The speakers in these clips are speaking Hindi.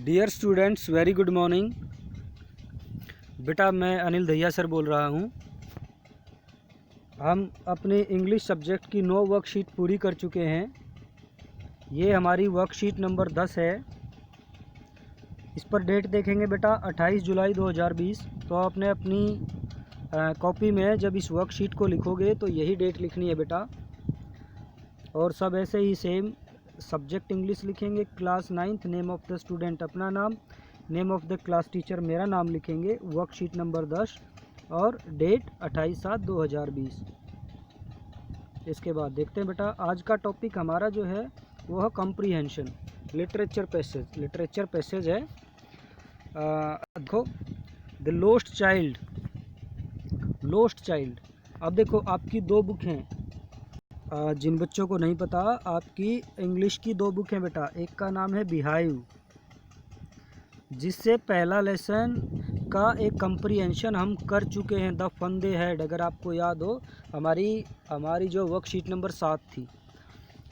Dear students, very good morning. बेटा मैं अनिल दहिया सर बोल रहा हूँ। हम अपने इंग्लिश सब्जेक्ट की 9 वर्कशीट पूरी कर चुके हैं। ये हमारी वर्कशीट नंबर 10 है। इस पर डेट देखेंगे बेटा 28 जुलाई 2020। तो आपने अपनी कॉपी में जब इस वर्कशीट को लिखोगे तो यही डेट लिखनी है बेटा। और सब ऐसे ही सेम सब्जेक्ट इंग्लिश लिखेंगे, class 9th, name of the student अपना नाम, name of the class teacher मेरा नाम लिखेंगे, वर्कशीट नंबर 10 और डेट 28/7/2020। इसके बाद देखते हैं बेटा, आज का टॉपिक हमारा जो है वो है कॉम्प्रीहेंशन, लिटरेचर पैसेज है। देखो, द लोस्ट चाइल्ड। अब देखो आपकी 2 बुक हैं। जिन बच्चों को नहीं पता, आपकी इंग्लिश की 2 बुक हैं बेटा। एक का नाम है बिहाइव, जिससे पहला लेसन का एक कंप्रीहेंशन हम कर चुके हैं, द फन दे हैड, अगर आपको याद हो, हमारी जो वर्कशीट नंबर 7 थी।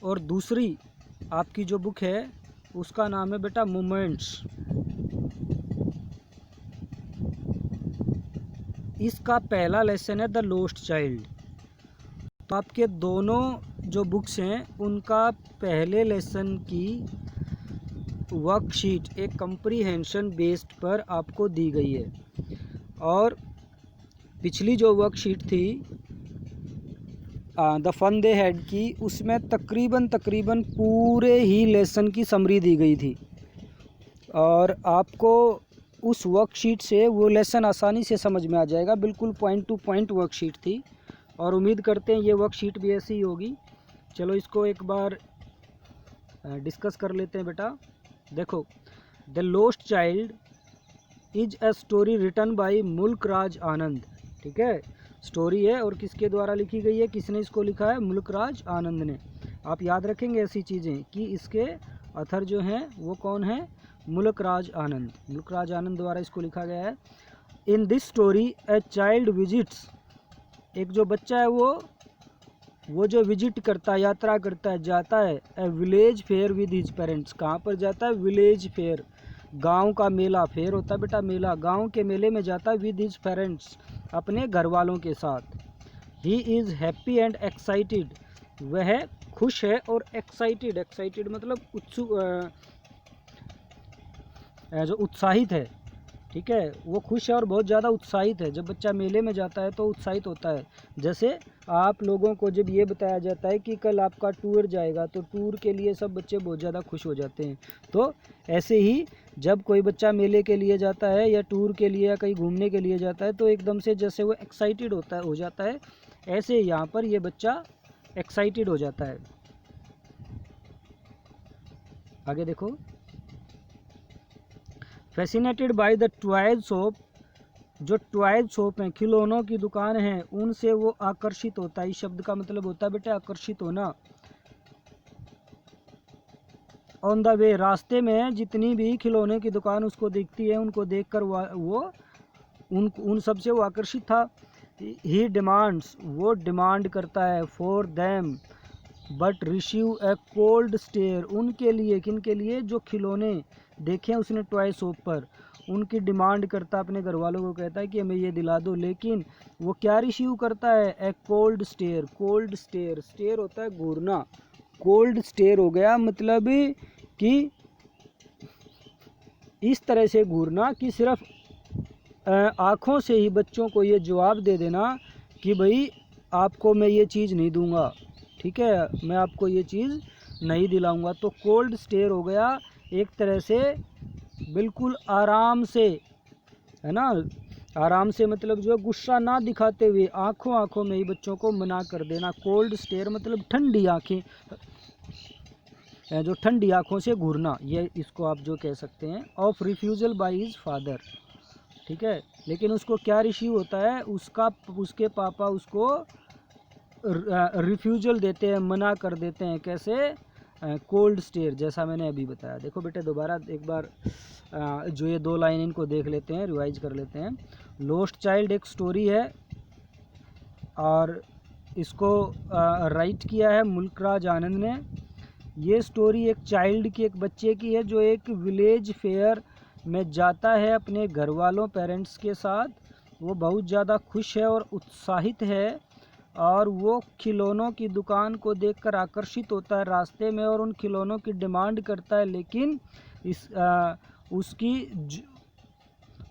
और दूसरी आपकी जो बुक है उसका नाम है बेटा मोमेंट्स। इसका पहला लेसन है द लोस्ट चाइल्ड। तो आपके दोनों जो बुक्स हैं उनका पहले लेसन की वर्कशीट एक कंप्रीहेंशन बेस्ड पर आपको दी गई है। और पिछली जो वर्कशीट थी द फन दे हैड की, उसमें तकरीबन पूरे ही लेसन की समरी दी गई थी। और आपको उस वर्कशीट से वो लेसन आसानी से समझ में आ जाएगा। बिल्कुल पॉइंट टू पॉइंट वर्कशीट थी और उम्मीद करते हैं ये वर्कशीट भी ऐसी ही होगी। चलो इसको एक बार डिस्कस कर लेते हैं बेटा। देखो, the lost child is a story written by Mulk Raj आनंद। ठीक है, स्टोरी है और किसके द्वारा लिखी गई है, किसने इसको लिखा है, मुल्क राज आनंद ने। आप याद रखेंगे ऐसी चीज़ें कि इसके ऑथर जो हैं वो कौन है, मुल्क राज आनंद द्वारा इसको लिखा गया है। In this story a child visits, एक जो बच्चा है वो जो विजिट करता है, यात्रा करता है, जाता है ए village fair with his parents. कहाँ पर जाता है, विलेज फेयर, गांव का मेला। फेयर होता है बेटा मेला, गांव के मेले में जाता है विद हिज पेरेंट्स, अपने घर वालों के साथ। He is happy and excited, वह खुश है और एक्साइटेड मतलब जो उत्साहित है। ठीक है, वो खुश है और बहुत ज़्यादा उत्साहित है। जब बच्चा मेले में जाता है तो उत्साहित होता है। जैसे आप लोगों को जब ये बताया जाता है कि कल आपका टूर जाएगा तो टूर के लिए सब बच्चे बहुत ज़्यादा खुश हो जाते हैं। तो ऐसे ही जब कोई बच्चा मेले के लिए जाता है या टूर के लिए या कहीं घूमने के लिए जाता है तो एकदम से जैसे वो एक्साइटेड हो जाता है, ऐसे यहाँ पर ये बच्चा एक्साइटेड हो जाता है। आगे देखो, fascinated by the toys shop, जो टॉयज शॉप हैं, खिलौनों की दुकान है, उनसे वो आकर्षित होता है। इस शब्द का मतलब होता है बेटा आकर्षित होना। ऑन द वे, रास्ते में जितनी भी खिलौने की दुकान उसको दिखती है, उनको देखकर वो उन सब से वो आकर्षित था। ही डिमांड्स, वो डिमांड करता है, for them but receive a cold stare, उनके लिए, किन के लिए, जो खिलौने देखे हैं उसने टॉय शॉप पर, उनकी डिमांड करता, अपने घर वालों को कहता है कि हमें ये दिला दो। लेकिन वो क्या रिसीव करता है, ए कोल्ड स्टेयर। स्टेयर होता है घूरना। कोल्ड स्टेयर हो गया मतलब कि इस तरह से घूरना कि सिर्फ आँखों से ही बच्चों को ये जवाब दे देना कि भाई आपको मैं ये चीज़ नहीं दूंगा, ठीक है, मैं आपको ये चीज़ नहीं दिलाऊंगा। तो कोल्ड स्टेयर हो गया एक तरह से बिल्कुल आराम से, है ना, आराम से मतलब जो गुस्सा ना दिखाते हुए आँखों में ही बच्चों को मना कर देना। कोल्ड स्टेयर मतलब ठंडी आँखें, जो ठंडी आँखों से घूरना, ये इसको आप जो कह सकते हैं। Of refusal by his father. ठीक है, लेकिन उसको क्या रिसीव होता है, उसके पापा उसको रिफ्यूज़ल देते हैं, मना कर देते हैं। कैसे, कोल्ड स्टेयर, जैसा मैंने अभी बताया। देखो बेटे दोबारा एक बार जो ये 2 लाइन इनको देख लेते हैं, रिवाइज कर लेते हैं। लोस्ट चाइल्ड एक स्टोरी है और इसको राइट किया है मुल्क राज आनंद ने। ये स्टोरी एक चाइल्ड की, एक बच्चे की है जो एक विलेज फेयर में जाता है अपने घर वालों पेरेंट्स के साथ। वो बहुत ज़्यादा खुश है और उत्साहित है, और वो खिलौनों की दुकान को देखकर आकर्षित होता है रास्ते में और उन खिलौनों की डिमांड करता है। लेकिन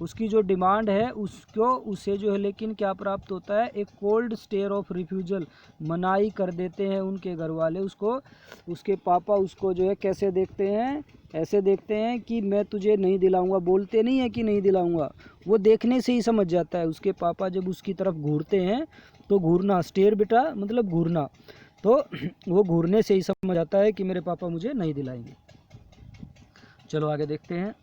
उसकी जो डिमांड है उसे जो है लेकिन क्या प्राप्त होता है, एक कोल्ड स्टेयर ऑफ रिफ्यूजल, मनाही कर देते हैं उनके घर वाले उसको। उसके पापा उसको जो है कैसे देखते हैं, ऐसे देखते हैं कि मैं तुझे नहीं दिलाऊंगा, बोलते नहीं है कि नहीं दिलाऊंगा, वो देखने से ही समझ जाता है। उसके पापा जब उसकी तरफ घूरते हैं तो घूरना, स्टेयर बेटा मतलब घूरना, तो वो घूरने से ही समझ आता है कि मेरे पापा मुझे नहीं दिलाएंगे। चलो आगे देखते हैं।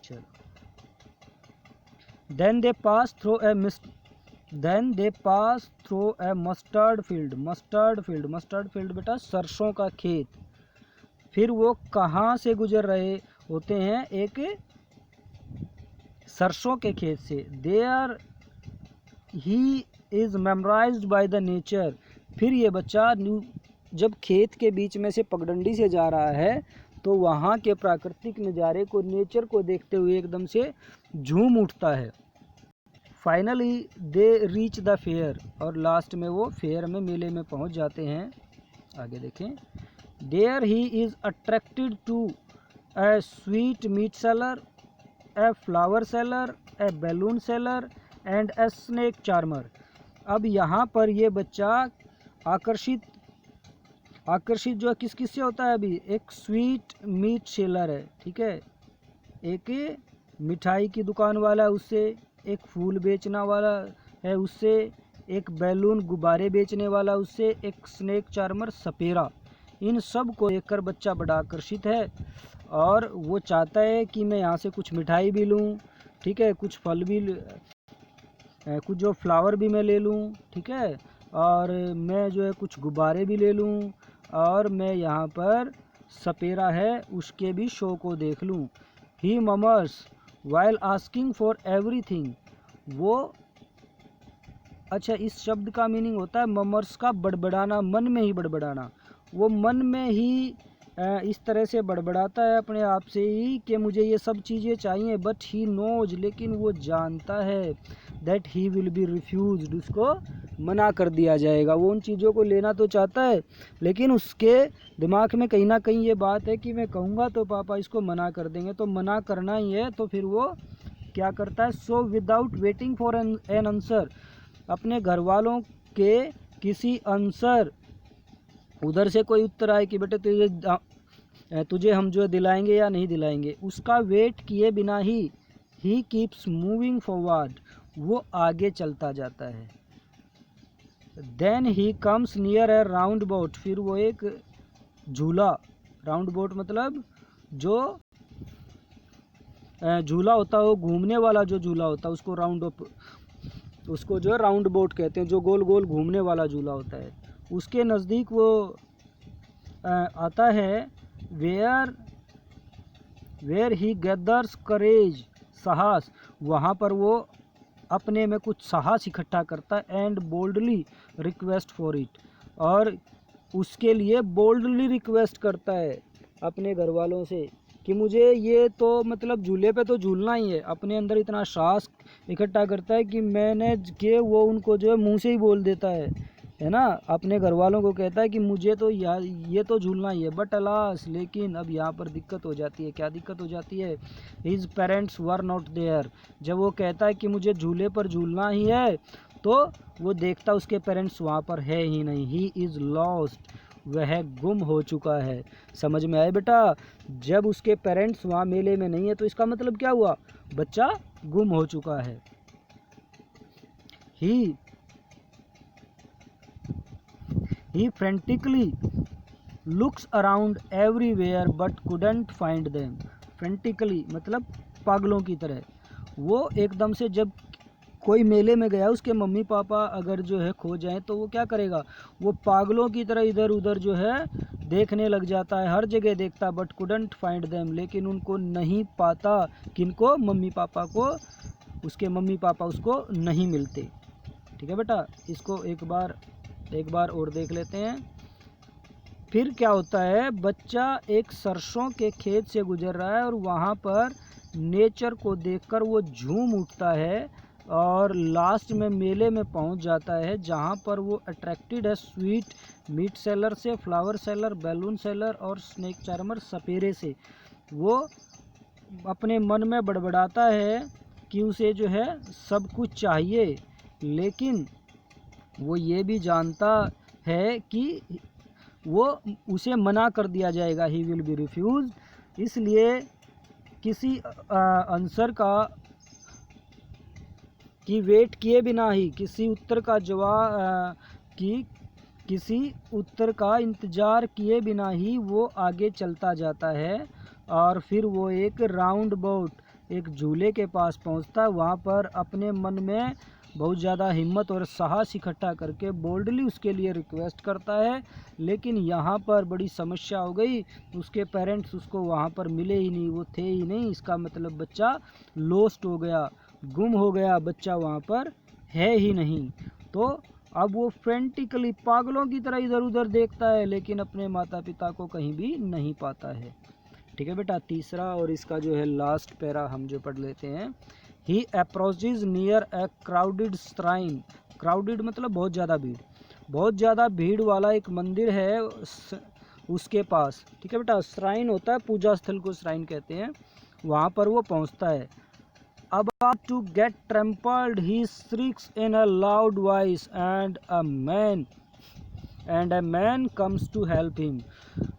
चलो, then they pass through a mustard field बेटा सरसों का खेत। फिर वो कहाँ से गुजर रहे होते हैं, एक सरसों के खेत से। There he is memorised by the nature. फिर ये बच्चा जब खेत के बीच में से पगडंडी से जा रहा है तो वहाँ के प्राकृतिक नज़ारे को, नेचर को देखते हुए एकदम से झूम उठता है। Finally they reach the fair, और लास्ट में वो फेयर में, मेले में पहुंच जाते हैं। आगे देखें। There he is attracted to a sweet meat seller, a flower seller, a balloon seller and a snake charmer. अब यहाँ पर ये बच्चा आकर्षित जो है किस किस से होता है, अभी एक स्वीट मीट सेलर है, ठीक है, एक मिठाई की दुकान वाला है उससे, एक फूल बेचना वाला है उससे, एक बैलून गुब्बारे बेचने वाला उससे, एक स्नेक चार्मर सपेरा। इन सब को देखकर बच्चा बड़ा आकर्षित है और वो चाहता है कि मैं यहाँ से कुछ मिठाई भी लूँ, ठीक है, कुछ फल भी, कुछ जो फ्लावर भी मैं ले लूँ, ठीक है, और मैं जो है कुछ गुब्बारे भी ले लूँ, और मैं यहाँ पर सपेरा है उसके भी शो को देख लूँ। ही mummers while asking for everything. वो, अच्छा, इस शब्द का मीनिंग होता है ममर्स का बड़बड़ाना, मन में ही बड़बड़ाना। वो मन में ही इस तरह से बड़बड़ाता है अपने आप से ही कि मुझे ये सब चीज़ें चाहिए, बट ही नोज, लेकिन वो जानता है that he will be refused, उसको मना कर दिया जाएगा। वो उन चीज़ों को लेना तो चाहता है लेकिन उसके दिमाग में कहीं ना कहीं ये बात है कि मैं कहूँगा तो पापा इसको मना कर देंगे, तो मना करना ही है। तो फिर वो क्या करता है, so without waiting for an answer, अपने घर वालों के किसी आंसर, उधर से कोई उत्तर आए कि बेटे तुझे हम जो दिलाएंगे या नहीं दिलाएंगे, उसका वेट किए बिना ही कीप्स मूविंग फॉरवर्ड, वो आगे चलता जाता है। Then he comes near a round boat, फिर वो एक झूला, राउंड बोट मतलब जो झूला होता है, वो घूमने वाला जो झूला होता है उसको जो राउंड बोट कहते हैं, जो गोल गोल घूमने वाला झूला होता है, उसके नज़दीक वो आता है। वेयर ही गैदर्स करेज, साहस, वहाँ पर वो अपने में कुछ साहस इकट्ठा करता है। And boldly request for it, और उसके लिए बोल्डली रिक्वेस्ट करता है अपने घर वालों से कि मुझे ये तो मतलब झूले पे तो झूलना ही है। अपने अंदर इतना साहस इकट्ठा करता है कि मैंने के वो उनको जो है मुंह से ही बोल देता है ना, अपने घर वालों को कहता है कि मुझे तो ये तो झूलना ही है। बट अलास, लेकिन अब यहाँ पर दिक्कत हो जाती है। क्या दिक्कत हो जाती है, his parents were not there. जब वो कहता है कि मुझे झूले पर झूलना ही है तो वो देखता उसके पेरेंट्स वहाँ पर है ही नहीं। ही इज़ लॉस्ट, वह गुम हो चुका है। समझ में आए बेटा, जब उसके पेरेंट्स वहाँ मेले में नहीं है तो इसका मतलब क्या हुआ, बच्चा गुम हो चुका है। He frantically looks around everywhere but couldn't find them. Frantically मतलब पागलों की तरह। वो एकदम से जब कोई मेले में गया, उसके मम्मी पापा अगर जो है खो जाएं तो वो क्या करेगा, वो पागलों की तरह इधर उधर जो है देखने लग जाता है, हर जगह देखता, बट couldn't find them, लेकिन उनको नहीं पाता। किनको, मम्मी पापा को, उसके मम्मी पापा उसको नहीं मिलते। ठीक है बेटा, इसको एक बार एक बार और देख लेते हैं। फिर क्या होता है, बच्चा एक सरसों के खेत से गुजर रहा है और वहाँ पर नेचर को देखकर वो झूम उठता है और लास्ट में मेले में पहुँच जाता है, जहाँ पर वो अट्रैक्टेड है स्वीट मीट सेलर से, फ्लावर सेलर, बैलून सेलर और स्नेक चार्मर सपेरे से। वो अपने मन में बड़बड़ाता है कि उसे जो है सब कुछ चाहिए, लेकिन वो ये भी जानता है कि वो उसे मना कर दिया जाएगा, ही विल बी रिफ्यूज। इसलिए किसी आंसर का की वेट किए बिना ही, किसी उत्तर का जवाब किसी उत्तर का इंतज़ार किए बिना ही वो आगे चलता जाता है। और फिर वो एक राउंड बोट, एक झूले के पास पहुंचता है। वहाँ पर अपने मन में बहुत ज़्यादा हिम्मत और साहस इकट्ठा करके बोल्डली उसके लिए रिक्वेस्ट करता है, लेकिन यहाँ पर बड़ी समस्या हो गई। उसके पेरेंट्स उसको वहाँ पर मिले ही नहीं, वो थे ही नहीं। इसका मतलब बच्चा लॉस्ट हो गया, गुम हो गया, बच्चा वहाँ पर है ही नहीं। तो अब वो फ्रेंटिकली पागलों की तरह इधर उधर देखता है, लेकिन अपने माता पिता को कहीं भी नहीं पाता है। ठीक है बेटा, तीसरा और इसका जो है लास्ट पैरा हम जो पढ़ लेते हैं। He approaches near a crowded shrine. Crowded मतलब बहुत ज़्यादा भीड़, बहुत ज़्यादा भीड़ वाला एक मंदिर है उसके पास। ठीक है बेटा, श्राइन होता है पूजा स्थल को श्राइन कहते हैं। वहाँ पर वो पहुँचता है। About to get trampled, he shrieks in a loud voice, and a man comes to help him.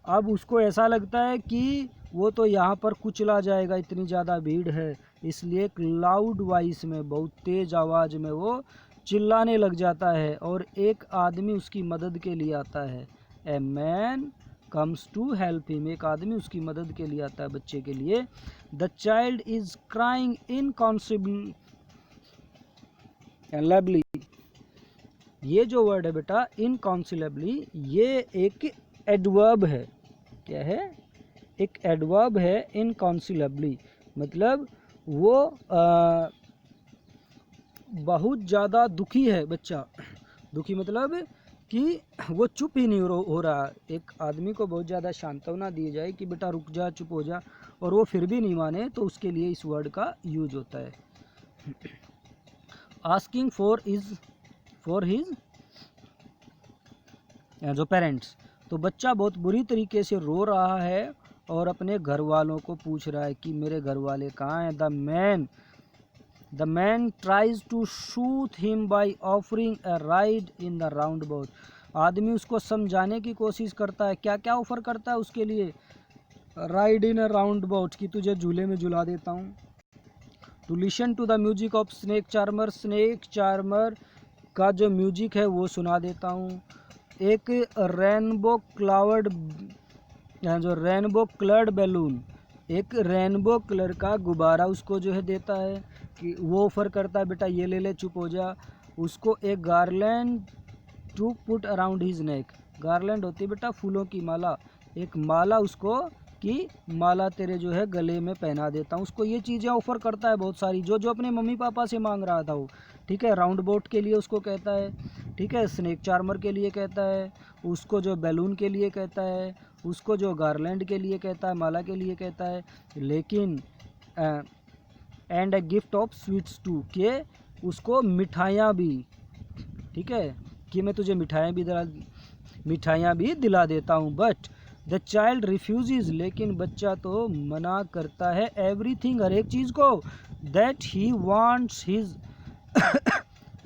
अब उसको ऐसा लगता है कि वो तो यहाँ पर कुचला जाएगा, इतनी ज़्यादा भीड़ है, इसलिए एक लाउड वॉइस में, बहुत तेज़ आवाज़ में वो चिल्लाने लग जाता है और एक आदमी उसकी मदद के लिए आता है। A man comes to help him, एक आदमी उसकी मदद के लिए आता है बच्चे के लिए। The child is crying inconsolably. ये जो वर्ड है बेटा इनकॉन्सिलेबली, ये एक एडवर्ब है। क्या है? एक एडवर्ब है इनकॉन्सिलेबली, मतलब वो बहुत ज़्यादा दुखी है बच्चा। दुखी मतलब कि वो चुप ही नहीं हो रहा। एक आदमी को बहुत ज़्यादा सांत्वना दी जाए कि बेटा रुक जा, चुप हो जा, और वो फिर भी नहीं माने, तो उसके लिए इस वर्ड का यूज होता है। आस्किंग फॉर हिज जो पेरेंट्स। तो बच्चा बहुत बुरी तरीके से रो रहा है और अपने घर वालों को पूछ रहा है कि मेरे घर वाले कहाँ हैं। The man tries to soothe him by offering a ride in the round boat. आदमी उसको समझाने की कोशिश करता है। क्या क्या ऑफर करता है उसके लिए? Ride in a round boat, कि तुझे झूले में झुला देता हूँ। To listen to the music of snake charmer, snake charmer का जो म्यूजिक है वो सुना देता हूँ। एक रेनबो कलर्ड बैलून, एक रेनबो कलर का गुब्बारा उसको जो है देता है, कि वो ऑफर करता है बेटा ये ले ले, चुप हो जा। उसको एक garland to put around his neck. Garland होती है बेटा फूलों की माला, एक माला उसको कि माला तेरे जो है गले में पहना देता हूँ। उसको ये चीज़ें ऑफ़र करता है बहुत सारी, जो जो अपने मम्मी पापा से मांग रहा था वो। ठीक है, राउंड बोट के लिए उसको कहता है, ठीक है, स्नेक चार्मर के लिए कहता है, उसको जो बैलून के लिए कहता है, उसको जो गार्लैंड के लिए कहता है, माला के लिए कहता है। लेकिन and a gift of sweets to, के उसको मिठाइयाँ भी, ठीक है, कि मैं तुझे मिठाइयाँ भी दिला देता हूँ। बट द चाइल्ड रिफ्यूज़, लेकिन बच्चा तो मना करता है। एवरीथिंग, हर एक चीज़ को, that he wants his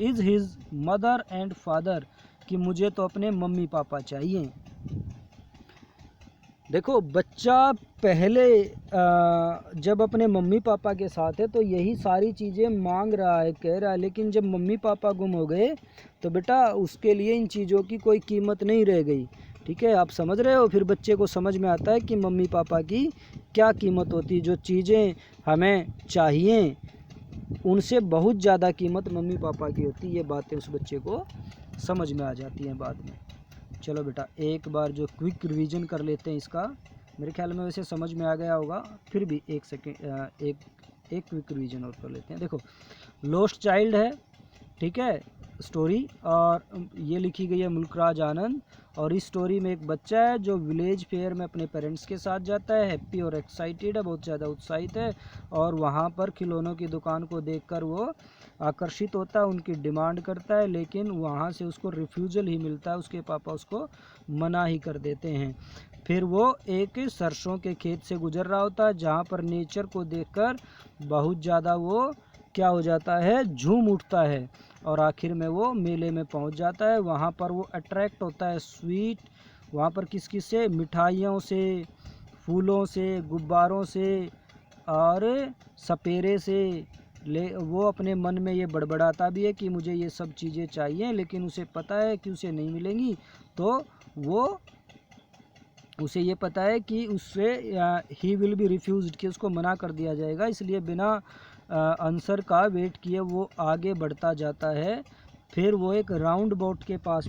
is his mother and father, कि मुझे तो अपने मम्मी पापा चाहिए। देखो बच्चा पहले जब अपने मम्मी पापा के साथ है तो यही सारी चीज़ें मांग रहा है, कह रहा है, लेकिन जब मम्मी पापा गुम हो गए तो बेटा उसके लिए इन चीज़ों की कोई कीमत नहीं रह गई। ठीक है, आप समझ रहे हो? फिर बच्चे को समझ में आता है कि मम्मी पापा की क्या कीमत होती, जो चीज़ें हमें चाहिए उनसे बहुत ज़्यादा कीमत मम्मी पापा की होती। ये बातें उस बच्चे को समझ में आ जाती हैं बाद में। चलो बेटा एक बार जो क्विक रिवीजन कर लेते हैं इसका, मेरे ख्याल में वैसे समझ में आ गया होगा, फिर भी एक क्विक रिवीजन और कर लेते हैं। देखो, लॉस्ट चाइल्ड है, ठीक है, स्टोरी, और ये लिखी गई है मुल्कराज आनंद। और इस स्टोरी में एक बच्चा है जो विलेज फेयर में अपने पेरेंट्स के साथ जाता है, हैप्पी और एक्साइटेड है, बहुत ज़्यादा उत्साहित है, और वहाँ पर खिलौनों की दुकान को देखकर वो आकर्षित होता है, उनकी डिमांड करता है, लेकिन वहाँ से उसको रिफ्यूज़ल ही मिलता है, उसके पापा उसको मना ही कर देते हैं। फिर वो एक सरसों के खेत से गुजर रहा होता है जहाँ पर नेचर को देखकर बहुत ज़्यादा वो क्या हो जाता है, झूम उठता है, और आखिर में वो मेले में पहुंच जाता है। वहाँ पर वो अट्रैक्ट होता है स्वीट, वहाँ पर किस किस से, मिठाइयों से, फूलों से, गुब्बारों से और सपेरे से। वो अपने मन में ये बड़बड़ाता भी है कि मुझे ये सब चीज़ें चाहिए, लेकिन उसे पता है कि उसे नहीं मिलेंगी, तो उसे ये पता है कि उससे ही विल बी रिफ्यूज्ड, कि उसको मना कर दिया जाएगा, इसलिए बिना आंसर का वेट किए वो आगे बढ़ता जाता है। फिर वो एक राउंड बोट के पास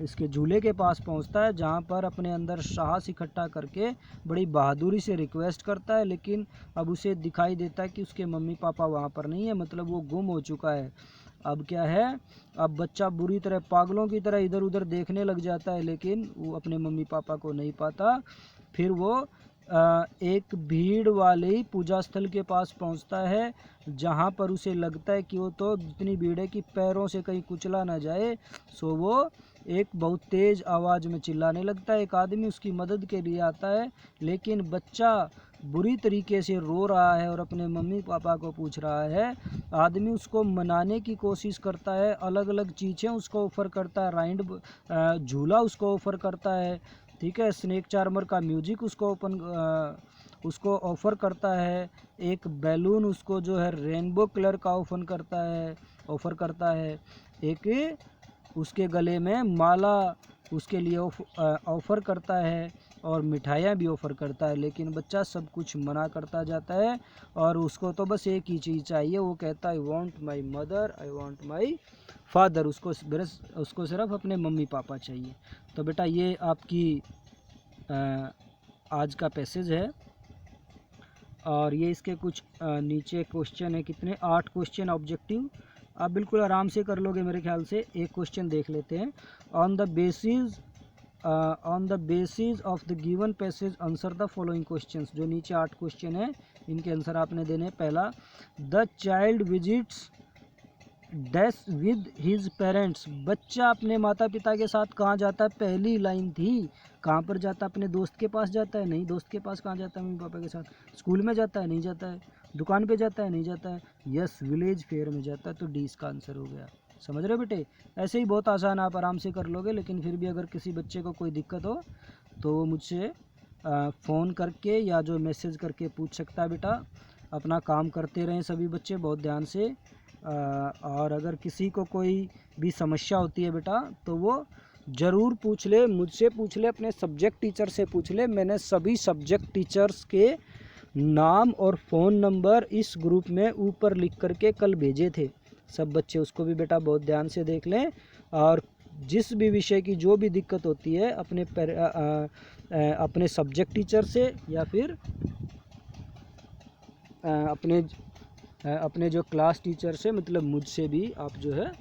इसके झूले के पास पहुंचता है, जहां पर अपने अंदर साहस इकट्ठा करके बड़ी बहादुरी से रिक्वेस्ट करता है, लेकिन अब उसे दिखाई देता है कि उसके मम्मी पापा वहां पर नहीं है, मतलब वो गुम हो चुका है। अब क्या है, अब बच्चा बुरी तरह पागलों की तरह इधर उधर देखने लग जाता है, लेकिन वो अपने मम्मी पापा को नहीं पाता। फिर वो एक भीड़ वाले पूजा स्थल के पास पहुंचता है, जहां पर उसे लगता है कि वो तो इतनी भीड़ है कि पैरों से कहीं कुचला ना जाए। सो वो एक बहुत तेज़ आवाज़ में चिल्लाने लगता है। एक आदमी उसकी मदद के लिए आता है, लेकिन बच्चा बुरी तरीके से रो रहा है और अपने मम्मी पापा को पूछ रहा है। आदमी उसको मनाने की कोशिश करता है, अलग अलग चीज़ें उसको ऑफ़र करता है, झूला उसको ऑफ़र करता है, ठीक है, स्नेक चार्मर का म्यूजिक उसको ऑफ़र करता है, एक बैलून उसको जो है रेनबो कलर का ऑफ़र करता है, एक उसके गले में माला उसके लिए ऑफ़र करता है, और मिठाइयाँ भी ऑफ़र करता है, लेकिन बच्चा सब कुछ मना करता जाता है, और उसको तो बस एक ही चीज़ चाहिए। वो कहता है I want my mother, I want my father, उसको सिर्फ अपने मम्मी पापा चाहिए। तो बेटा ये आपकी आज का पैसेज है, और ये इसके कुछ नीचे क्वेश्चन है, कितने 8 क्वेश्चन ऑब्जेक्टिव, आप बिल्कुल आराम से कर लोगे मेरे ख्याल से। एक क्वेश्चन देख लेते हैं। On the basis of the given passage answer the following questions. जो नीचे 8 क्वेश्चन है इनके आंसर आपने देने। पहला, the child visits dash with his parents. बच्चा अपने माता पिता के साथ कहाँ जाता है, पहली लाइन थी। कहाँ पर जाता है, अपने दोस्त के पास जाता है, नहीं। दोस्त के पास कहाँ जाता है, मम्मी पापा के साथ। स्कूल में जाता है, नहीं जाता है। दुकान पे जाता है, नहीं जाता है। यस, विलेज फेयर में जाता है। तो डी इसका आंसर हो गया। समझ रहे हो बेटे, ऐसे ही बहुत आसान, आप आराम से कर लोगे। लेकिन फिर भी अगर किसी बच्चे को कोई दिक्कत हो तो वो मुझसे फ़ोन करके या जो मैसेज करके पूछ सकता है बेटा। अपना काम करते रहें सभी बच्चे बहुत ध्यान से। और अगर किसी को कोई भी समस्या होती है बेटा तो वो ज़रूर पूछ ले, मुझसे पूछ ले, अपने सब्जेक्ट टीचर से पूछ ले। मैंने सभी सब्जेक्ट टीचर्स के नाम और फ़ोन नंबर इस ग्रुप में ऊपर लिख करके कल भेजे थे। सब बच्चे उसको भी बेटा बहुत ध्यान से देख लें, और जिस भी विषय की जो भी दिक्कत होती है अपने सब्जेक्ट टीचर से या फिर अपने जो क्लास टीचर से, मतलब मुझसे भी आप जो है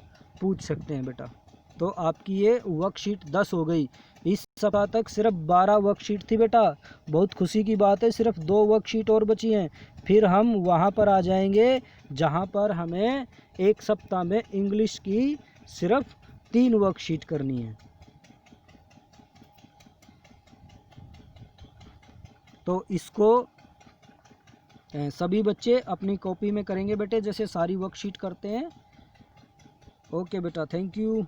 पूछ सकते हैं बेटा। तो आपकी ये वर्कशीट 10 हो गई। इस सप्ताह तक सिर्फ 12 वर्कशीट थी बेटा। बहुत खुशी की बात है, सिर्फ 2 वर्कशीट और बची हैं। फिर हम वहाँ पर आ जाएंगे जहाँ पर हमें एक सप्ताह में इंग्लिश की सिर्फ 3 वर्कशीट करनी है। तो इसको सभी बच्चे अपनी कॉपी में करेंगे बेटे, जैसे सारी वर्कशीट करते हैं। ओके बेटा, थैंक यू।